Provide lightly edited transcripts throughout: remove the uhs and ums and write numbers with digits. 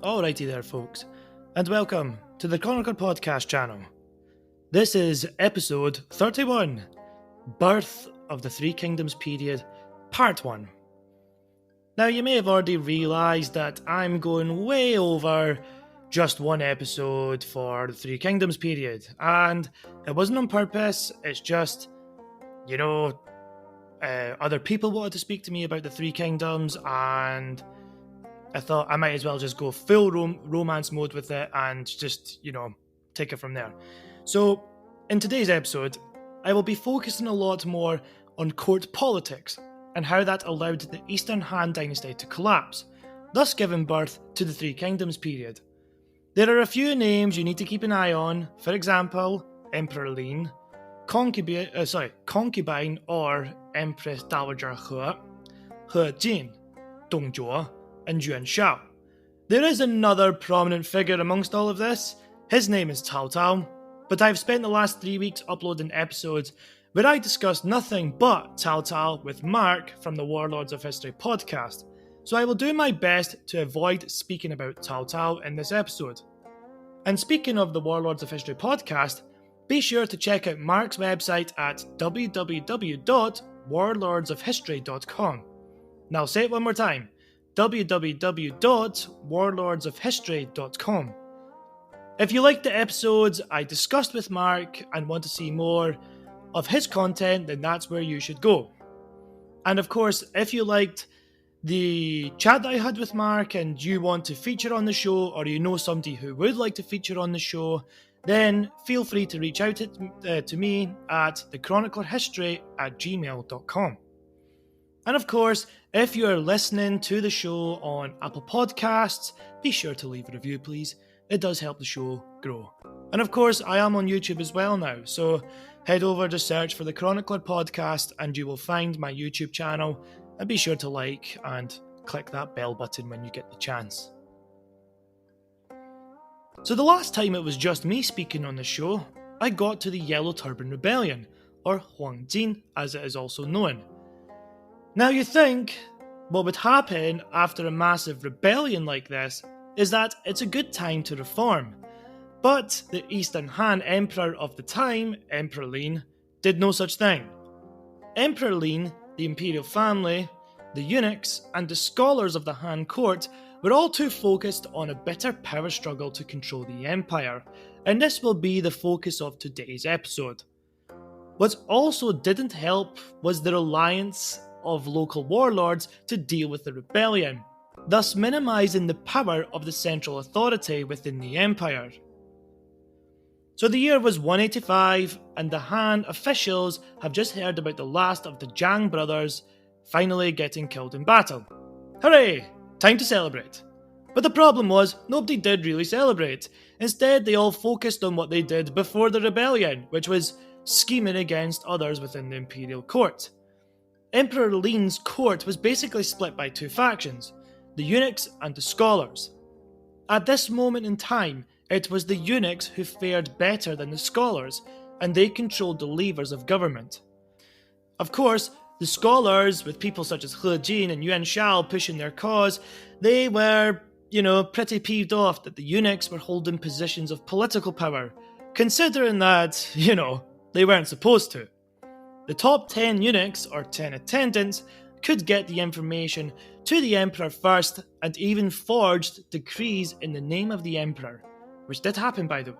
Alrighty there, folks, and welcome to the Chronicle Podcast channel. This is episode 31, Birth of the Three Kingdoms Period, Part 1. Now, you may have already realised that I'm going way over just one episode for the Three Kingdoms period, and it wasn't on purpose. It's just, other people wanted to speak to me about the Three Kingdoms, and I thought I might as well just go full romance mode with it and just, take it from there. So, in today's episode, I will be focusing a lot more on court politics and how that allowed the Eastern Han Dynasty to collapse, thus giving birth to the Three Kingdoms period. There are a few names you need to keep an eye on, for example, Emperor Lin, concubine or Empress Dowager He Jin, Dong Zhuo, and Yuan Shao. There is another prominent figure amongst all of this. His name is Cao Cao, but I've spent the last 3 weeks uploading episodes where I discussed nothing but Cao Cao with Mark from the Warlords of History podcast, so I will do my best to avoid speaking about Cao Cao in this episode. And speaking of the Warlords of History podcast, be sure to check out Mark's website at www.warlordsofhistory.com. Now say it one more time, www.warlordsofhistory.com. If you liked the episodes I discussed with Mark and want to see more of his content, then that's where you should go. And of course, if you liked the chat that I had with Mark and you want to feature on the show, or you know somebody who would like to feature on the show, then feel free to reach out to me at thechroniclerhistory@gmail.com. And of course, if you are listening to the show on Apple Podcasts, be sure to leave a review, please. It does help the show grow. And of course, I am on YouTube as well now, so head over to search for the Chronicler Podcast and you will find my YouTube channel, and be sure to like and click that bell button when you get the chance. So the last time it was just me speaking on the show, I got to the Yellow Turban Rebellion, or Huangjin as it is also known. Now you think, what would happen after a massive rebellion like this is that it's a good time to reform. But the Eastern Han Emperor of the time, Emperor Lin, did no such thing. Emperor Lin, the imperial family, the eunuchs, and the scholars of the Han court were all too focused on a bitter power struggle to control the empire, and this will be the focus of today's episode. What also didn't help was the reliance of local warlords to deal with the rebellion, thus minimising the power of the central authority within the empire. So the year was 185, and the Han officials have just heard about the last of the Zhang brothers finally getting killed in battle. Hooray! Time to celebrate. But the problem was, nobody did really celebrate. Instead, they all focused on what they did before the rebellion, which was scheming against others within the imperial court. Emperor Lin's court was basically split by two factions, the eunuchs and the scholars. At this moment in time, it was the eunuchs who fared better than the scholars, and they controlled the levers of government. Of course, the scholars, with people such as He Jin and Yuan Shao pushing their cause, they were, pretty peeved off that the eunuchs were holding positions of political power, considering that, they weren't supposed to. The top 10 eunuchs, or 10 attendants, could get the information to the emperor first and even forged decrees in the name of the emperor, which did happen, by the way.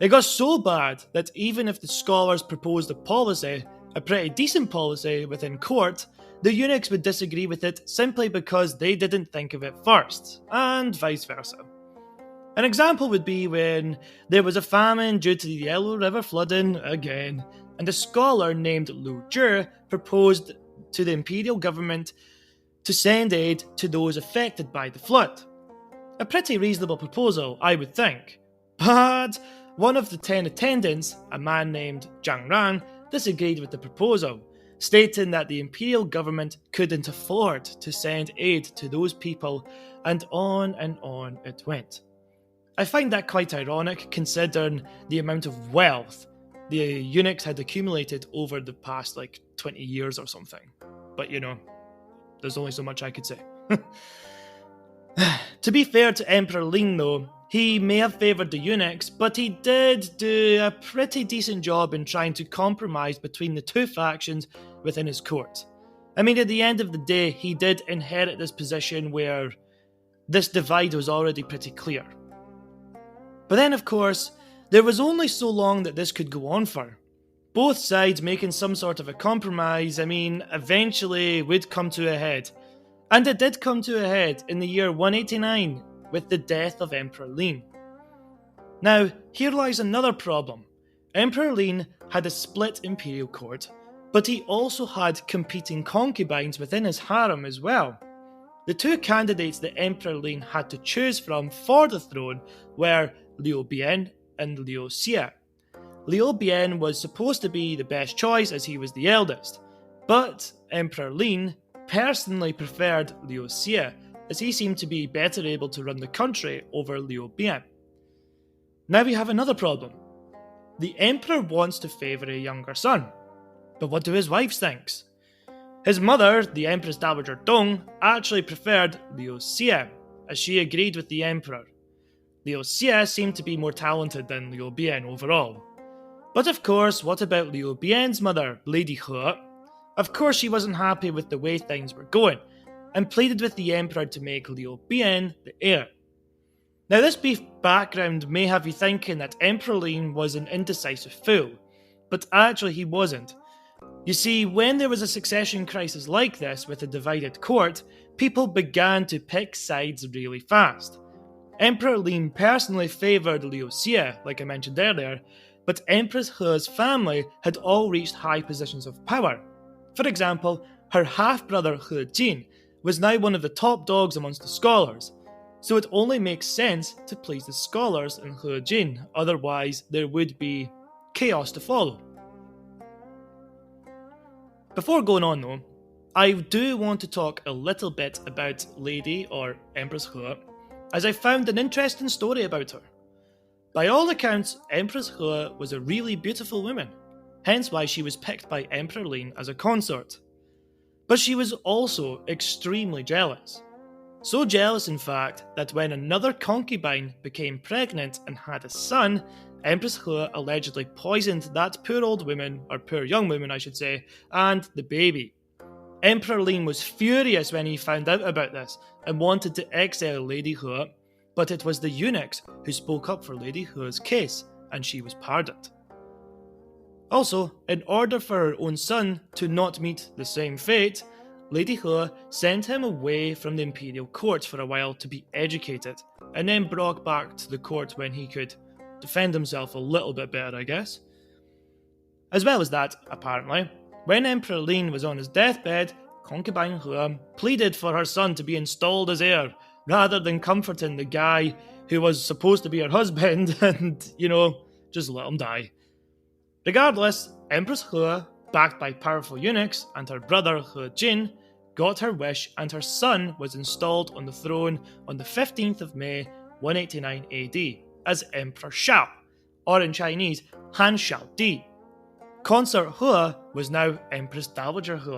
It got so bad that even if the scholars proposed a policy, a pretty decent policy within court, the eunuchs would disagree with it simply because they didn't think of it first, and vice versa. An example would be when there was a famine due to the Yellow River flooding again, and a scholar named Lu Zhi proposed to the imperial government to send aid to those affected by the flood. A pretty reasonable proposal, I would think. But one of the 10 attendants, a man named Zhang Ran, disagreed with the proposal, stating that the imperial government couldn't afford to send aid to those people, and on it went. I find that quite ironic considering the amount of wealth the eunuchs had accumulated over the past 20 years or something. But there's only so much I could say. To be fair to Emperor Lin though, he may have favoured the eunuchs, but he did do a pretty decent job in trying to compromise between the two factions within his court. I mean, at the end of the day, he did inherit this position where this divide was already pretty clear. But then, of course, there was only so long that this could go on for. Both sides making some sort of a compromise, eventually would come to a head. And it did come to a head in the year 189 with the death of Emperor Lin. Now, here lies another problem. Emperor Lin had a split imperial court, but he also had competing concubines within his harem as well. The two candidates that Emperor Lin had to choose from for the throne were Liu Bian and Liu Xie. Liu Bian was supposed to be the best choice as he was the eldest, but Emperor Lin personally preferred Liu Xie as he seemed to be better able to run the country over Liu Bian. Now we have another problem. The emperor wants to favour a younger son, but what do his wives think? His mother, the Empress Dowager Dong, actually preferred Liu Xie, as she agreed with the emperor. Liu Xie seemed to be more talented than Liu Bian overall. But of course, what about Liu Bian's mother, Lady He? Of course she wasn't happy with the way things were going, and pleaded with the emperor to make Liu Bian the heir. Now this brief background may have you thinking that Emperor Lin was an indecisive fool, but actually he wasn't. You see, when there was a succession crisis like this with a divided court, people began to pick sides really fast. Emperor Lin personally favoured Liu Xie, like I mentioned earlier, but Empress He's family had all reached high positions of power. For example, her half-brother He Jin was now one of the top dogs amongst the scholars, so it only makes sense to please the scholars and He Jin, otherwise there would be chaos to follow. Before going on though, I do want to talk a little bit about Lady or Empress He, as I found an interesting story about her. By all accounts, Empress He was a really beautiful woman, hence why she was picked by Emperor Lin as a consort. But she was also extremely jealous. So jealous in fact that when another concubine became pregnant and had a son, Empress He allegedly poisoned that poor old woman, or poor young woman I should say, and the baby. Emperor Lin was furious when he found out about this and wanted to exile Lady He, but it was the eunuchs who spoke up for Lady He's case, and she was pardoned. Also, in order for her own son to not meet the same fate, Lady He sent him away from the imperial court for a while to be educated, and then brought back to the court when he could defend himself a little bit better, I guess. As well as that, apparently, when Emperor Lin was on his deathbed, concubine He pleaded for her son to be installed as heir, rather than comforting the guy who was supposed to be her husband and, just let him die. Regardless, Empress He, backed by powerful eunuchs, and her brother He Jin, got her wish and her son was installed on the throne on the 15th of May 189 AD as Emperor Shao, or in Chinese, Han Shao Di. Consort He was now Empress Dowager He.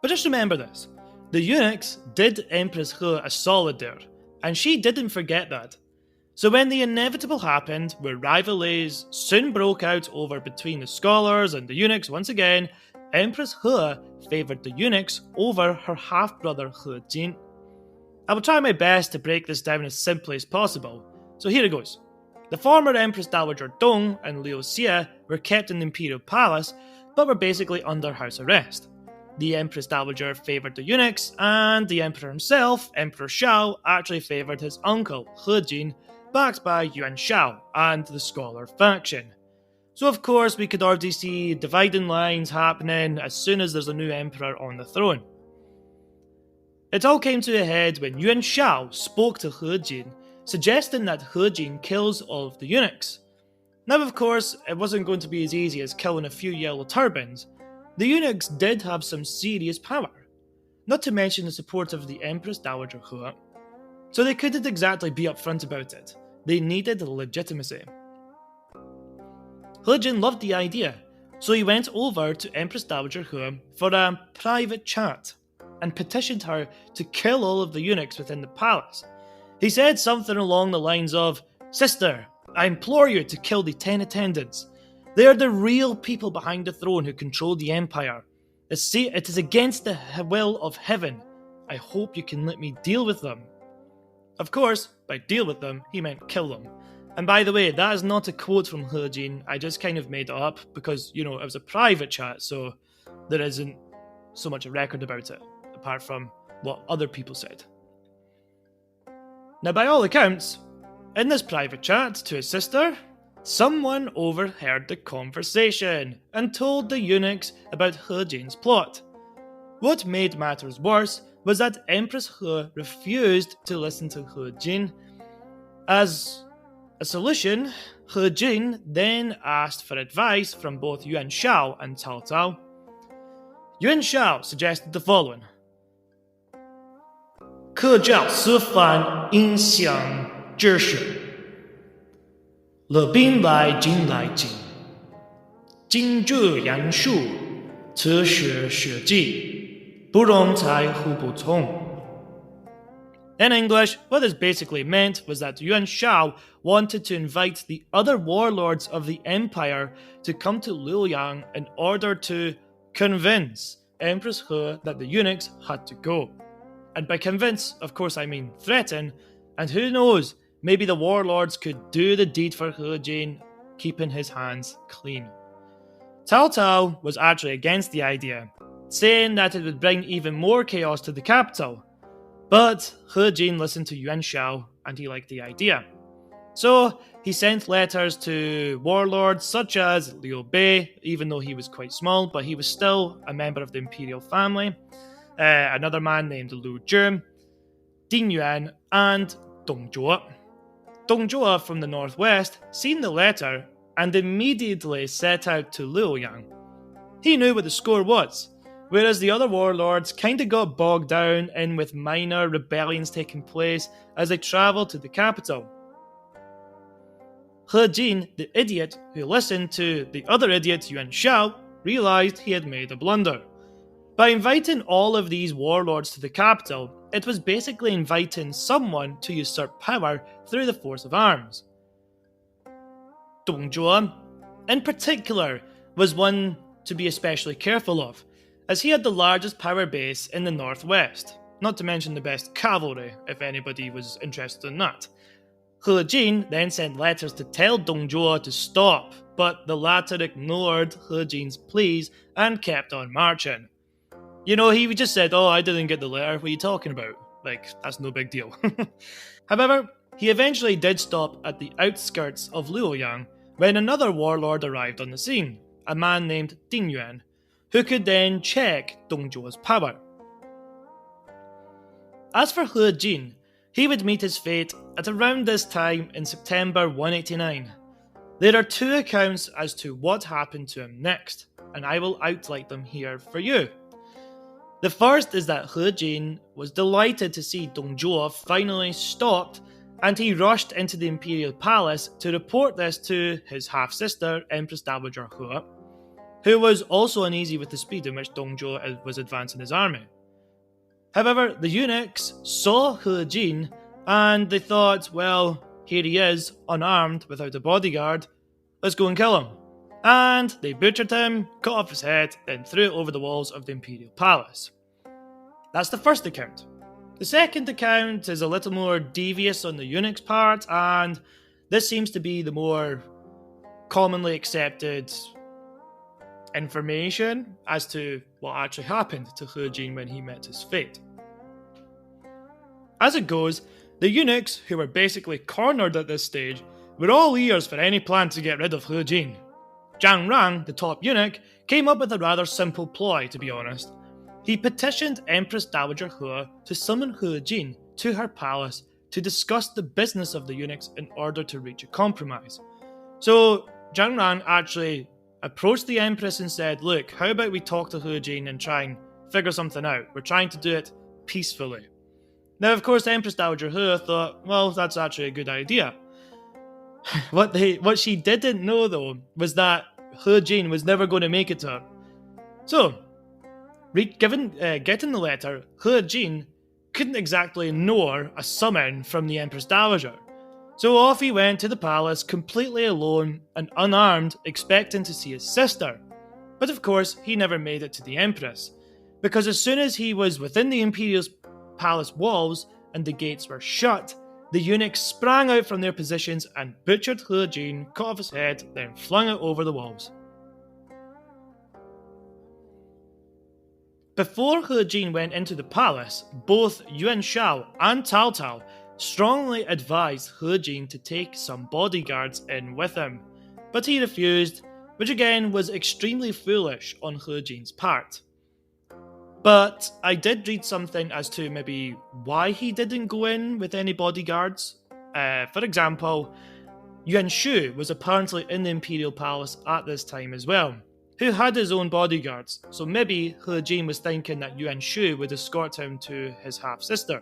But just remember this, the eunuchs did Empress He a solid there, and she didn't forget that. So when the inevitable happened, where rivalries soon broke out over between the scholars and the eunuchs once again, Empress He favoured the eunuchs over her half-brother He Jin. I will try my best to break this down as simply as possible, so here it goes. The former Empress Dowager Dong and Liu Xie were kept in the imperial palace, but were basically under house arrest. The Empress Dowager favoured the eunuchs, and the emperor himself, Emperor Shao, actually favoured his uncle, He Jin, backed by Yuan Shao and the scholar faction. So of course we could already see dividing lines happening as soon as there's a new emperor on the throne. It all came to a head when Yuan Shao spoke to He Jin, suggesting that He Jin kills all of the eunuchs. Now of course, it wasn't going to be as easy as killing a few yellow turbans. The eunuchs did have some serious power, not to mention the support of the Empress Dowager He. So they couldn't exactly be upfront about it. They needed legitimacy. He Jin loved the idea, so he went over to Empress Dowager He for a private chat. and petitioned her to kill all of the eunuchs within the palace. He said something along the lines of, "Sister, I implore you to kill the 10 attendants. They are the real people behind the throne who control the empire. It is against the will of heaven. I hope you can let me deal with them." Of course, by deal with them, he meant kill them. And by the way, that is not a quote from He Jin. I just kind of made it up because, it was a private chat, so there isn't so much a record about it, apart from what other people said. Now, by all accounts, in this private chat to his sister, someone overheard the conversation and told the eunuchs about He Jin's plot. What made matters worse was that Empress He refused to listen to He Jin. As a solution, He Jin then asked for advice from both Yuan Shao and Cao Cao. Yuan Shao suggested the following: 客教师范影响知识，乐兵来进来进，今这样数，此学学技，不容才互不从。In English, what this basically meant was that Yuan Shao wanted to invite the other warlords of the empire to come to Luoyang in order to convince Empress He that the eunuchs had to go. And by convince, of course I mean threaten, and who knows, maybe the warlords could do the deed for He Jin, keeping his hands clean. Cao Cao was actually against the idea, saying that it would bring even more chaos to the capital. But He Jin listened to Yuan Shao and he liked the idea. So he sent letters to warlords such as Liu Bei, even though he was quite small, but he was still a member of the imperial family, another man named Lu Zhi, Ding Yuan, and Dong Zhuo. Dong Zhuo from the northwest seen the letter and immediately set out to Luoyang. He knew what the score was, whereas the other warlords kinda got bogged down in with minor rebellions taking place as they travelled to the capital. He Jin, the idiot who listened to the other idiot Yuan Shao, realised he had made a blunder. By inviting all of these warlords to the capital, it was basically inviting someone to usurp power through the force of arms. Dong Zhuo, in particular, was one to be especially careful of, as he had the largest power base in the northwest, not to mention the best cavalry, if anybody was interested in that. He Jin then sent letters to tell Dong Zhuo to stop, but the latter ignored He Jin's pleas and kept on marching. He just said, "Oh, I didn't get the letter, what are you talking about?" Like, that's no big deal. However, he eventually did stop at the outskirts of Luoyang when another warlord arrived on the scene, a man named Ding Yuan, who could then check Dong Zhuo's power. As for He Jin, he would meet his fate at around this time in September 189. There are two accounts as to what happened to him next, and I will outline them here for you. The first is that He Jin was delighted to see Dong Zhuo finally stopped, and he rushed into the imperial palace to report this to his half-sister, Empress Dowager He, who was also uneasy with the speed in which Dong Zhuo was advancing his army. However, the eunuchs saw He Jin and they thought, well, here he is, unarmed, without a bodyguard, let's go and kill him. And they butchered him, cut off his head, then threw it over the walls of the imperial palace. That's the first account. The second account is a little more devious on the eunuch's part, and this seems to be the more commonly accepted information as to what actually happened to He Jin when he met his fate. As it goes, the eunuchs, who were basically cornered at this stage, were all ears for any plan to get rid of He Jin. Zhang Rang, the top eunuch, came up with a rather simple ploy, to be honest. He petitioned Empress Dowager He to summon He Jin to her palace to discuss the business of the eunuchs in order to reach a compromise. So Zhang Rang actually approached the Empress and said, "Look, how about we talk to He Jin and try and figure something out? We're trying to do it peacefully." Now, of course, Empress Dowager He thought, well, that's actually a good idea. What she didn't know, though, was that He Jin was never going to make it to her. So, Getting the letter, He Jin couldn't exactly ignore a summon from the Empress Dowager. So off he went to the palace completely alone and unarmed, expecting to see his sister. But of course, he never made it to the Empress, because as soon as he was within the Imperial Palace walls and the gates were shut, the eunuchs sprang out from their positions and butchered He Jin, cut off his head, then flung it over the walls. Before He Jin went into the palace, both Yuan Shao and Cao Cao strongly advised He Jin to take some bodyguards in with him, but he refused, which again was extremely foolish on He Jin's part. But I did read something as to maybe why he didn't go in with any bodyguards. For example, Yuan Shu was apparently in the Imperial Palace at this time as well, who had his own bodyguards, so maybe He Jin was thinking that Yuan Shu would escort him to his half-sister.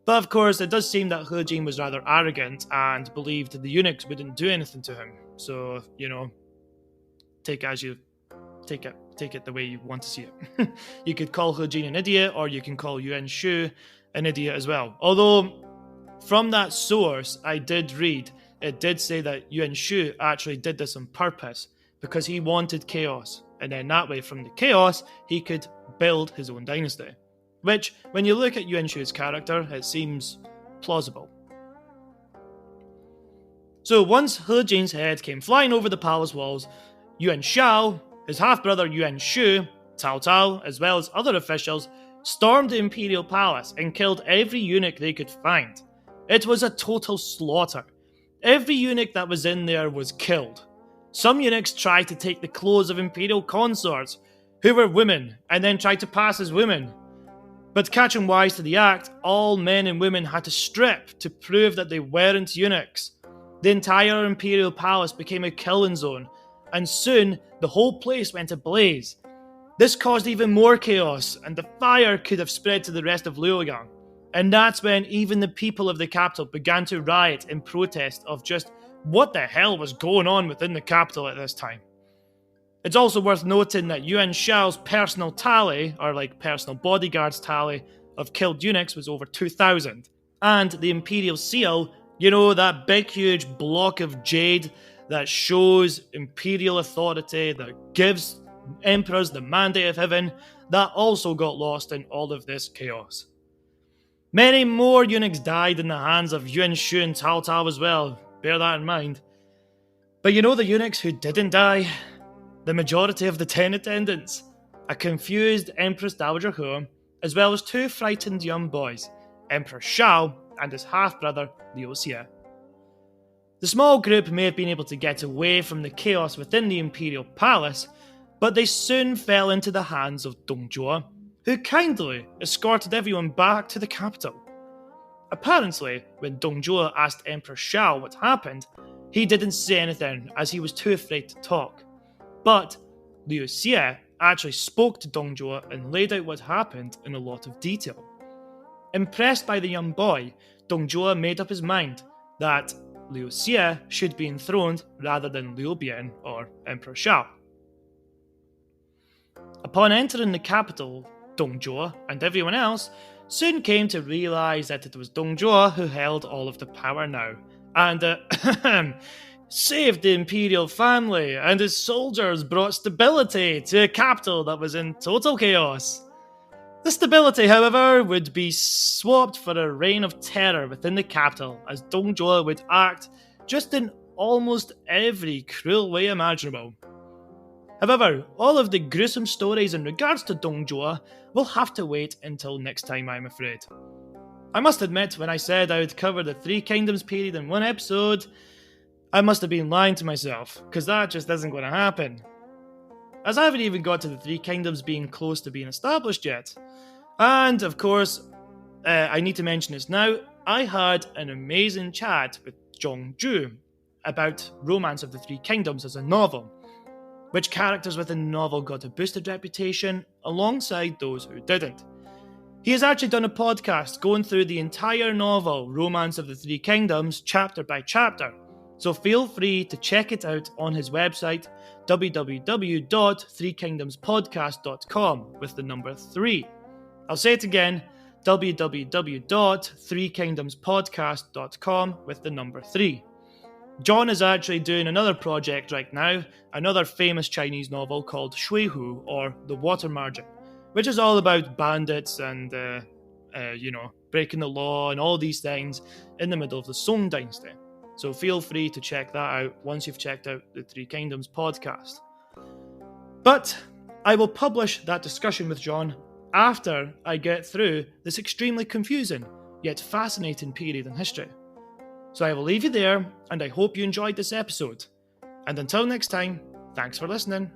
But of course, it does seem that He Jin was rather arrogant and believed the eunuchs wouldn't do anything to him. So, take it the way you want to see it. You could call He Jin an idiot, or you can call Yuan Shu an idiot as well. Although, from that source I did read, it did say that Yuan Shu actually did this on purpose, because he wanted chaos, and then that way from the chaos he could build his own dynasty. Which, when you look at Yuan Shu's character, it seems plausible. So once He Jin's head came flying over the palace walls, Yuan Shao, his half-brother Yuan Shu, Cao Cao, as well as other officials, stormed the Imperial Palace and killed every eunuch they could find. It was a total slaughter. Every eunuch that was in there was killed. Some eunuchs tried to take the clothes of imperial consorts, who were women, and then tried to pass as women. But catching wise to the act, all men and women had to strip to prove that they weren't eunuchs. The entire Imperial Palace became a killing zone, and soon the whole place went ablaze. This caused even more chaos, and the fire could have spread to the rest of Luoyang. And that's when even the people of the capital began to riot in protest of just what the hell was going on within the capital at this time. It's also worth noting that Yuan Shao's personal tally, or personal bodyguards tally, of killed eunuchs was over 2,000. And the Imperial Seal, that big huge block of jade that shows imperial authority, that gives emperors the mandate of heaven, that also got lost in all of this chaos. Many more eunuchs died in the hands of Yuan Shu and Cao Cao as well, bear that in mind. But the eunuchs who didn't die? The majority of the 10 attendants, a confused Empress Dowager Hu, as well as 2 frightened young boys, Emperor Shao and his half-brother Liu Xie. The small group may have been able to get away from the chaos within the Imperial Palace, but they soon fell into the hands of Dong Zhuo, who kindly escorted everyone back to the capital. Apparently, when Dong Zhuo asked Emperor Shao what happened, he didn't say anything as he was too afraid to talk. But Liu Xie actually spoke to Dong Zhuo and laid out what happened in a lot of detail. Impressed by the young boy, Dong Zhuo made up his mind that Liu Xie should be enthroned rather than Liu Bian or Emperor Shao. Upon entering the capital, Dong Zhuo and everyone else soon came to realize that it was Dong Zhuo who held all of the power now, and saved the imperial family, and his soldiers brought stability to a capital that was in total chaos. The stability, however, would be swapped for a reign of terror within the capital, as Dong Zhuo would act just in almost every cruel way imaginable. However, all of the gruesome stories in regards to Dong Zhuo will have to wait until next time, I'm afraid. I must admit, when I said I would cover the Three Kingdoms period in one episode, I must have been lying to myself, because that just isn't going to happen. As I haven't even got to the Three Kingdoms being close to being established yet. And, of course, I need to mention this now, I had an amazing chat with Zhong Zhu about Romance of the Three Kingdoms as a novel, which characters within the novel got a boosted reputation alongside those who didn't. He has actually done a podcast going through the entire novel, Romance of the Three Kingdoms, chapter by chapter, So feel free to check it out on his website, www.threekingdomspodcast.com with the number 3. I'll say it again, www.threekingdomspodcast.com with the number 3. John is actually doing another project right now, another famous Chinese novel called Shui Hu, or The Water Margin, which is all about bandits and, breaking the law and all these things in the middle of the Song Dynasty. So feel free to check that out once you've checked out the Three Kingdoms podcast. But I will publish that discussion with John after I get through this extremely confusing yet fascinating period in history. So I will leave you there, and I hope you enjoyed this episode. And until next time, thanks for listening.